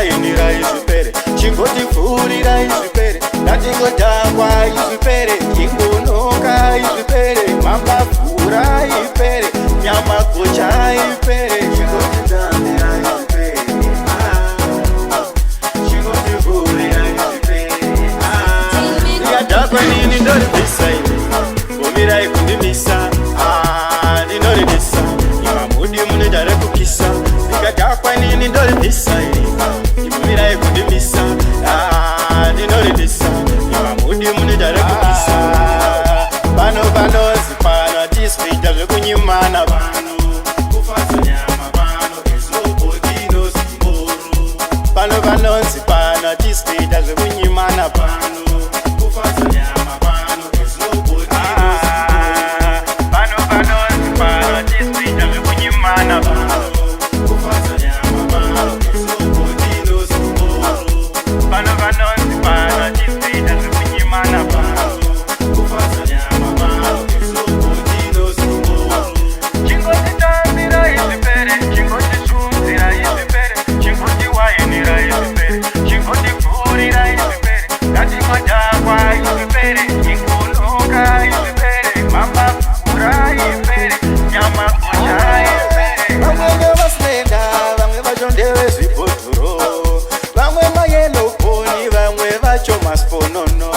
wainirai zvipere, chingoti pfurirai zvipere, ngatingodhakwai zvipere, chingonokai zvipere, mambavhurai zvipere, nyama gochai zvipere, chingoti tambirai zvipere, chingoti pfurirai zvipere. Ndikadhakwa nini ndoribvisa ini, bomirai kundimisa, ndinoridisa, imamudi munoda rekukisa. Ndikadhakwa nini ndoribvisa ini, ibomirai kundimisa, ndinoridisa, imamudi munoda rekukisa. Pano panozi pano tisvita zvekunyimana pano, kufadza nyama pano, there's nobody knows tomorrow. Pano panozi pano tisvita zvekunyimana pano, kufadza nyama pano, there's nobody knows tomorrow. Pano panozi pano tisvita zvekunyimana pano, kufadza nyama pano, there's nobody knows tomorrow. Pano panozi pano tisvita zvekunyimana pano, kufadza nyama pano, there's nobody knows tomorrow. Chingoti tambirai zvipere, chingoti zunzirai zvipere, chingoti wainirai zvipere, chingoti pfurirai zvipere, ngatingodhakwai zvipere, chingonokai zvipere, mambavhurai zvipere, nyama gochai zvipere. Vamwe vasnenda, vamwe vacho ndevezvibhodhoro, vamwe mayeloponi, vamwe vacho masponono.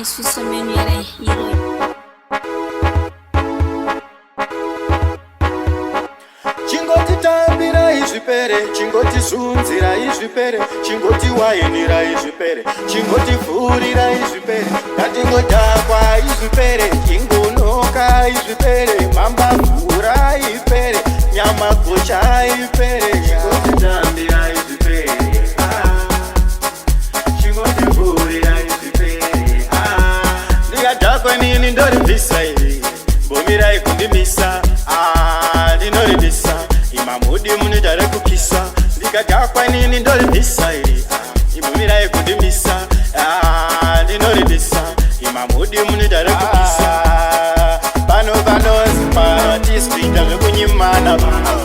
Suxman era hero. Chingoti tambirai zvipere, chingoti zunzirai zvipere, chingoti wainirai zvipere, chingoti pfurirai zvipere, ngatingodhakwai zvipere, chingonokai zvipere, mambavhurai zvipere, nyama gochai zvipere, chingoti tambirai zvipere, chingoti pfurirai zvipere. Ndikadhakwa nini ndoribvisa iri, bomirai kundimisa, ndinoridisa, imamudi munoda rekukisa. Ndikadhakwa nini ndoribvisa iri, ibomirai kundimisa, ndinoridisa, imamudi munoda rekukisa. Pano panozi pano tisvita zvekunyimana pano,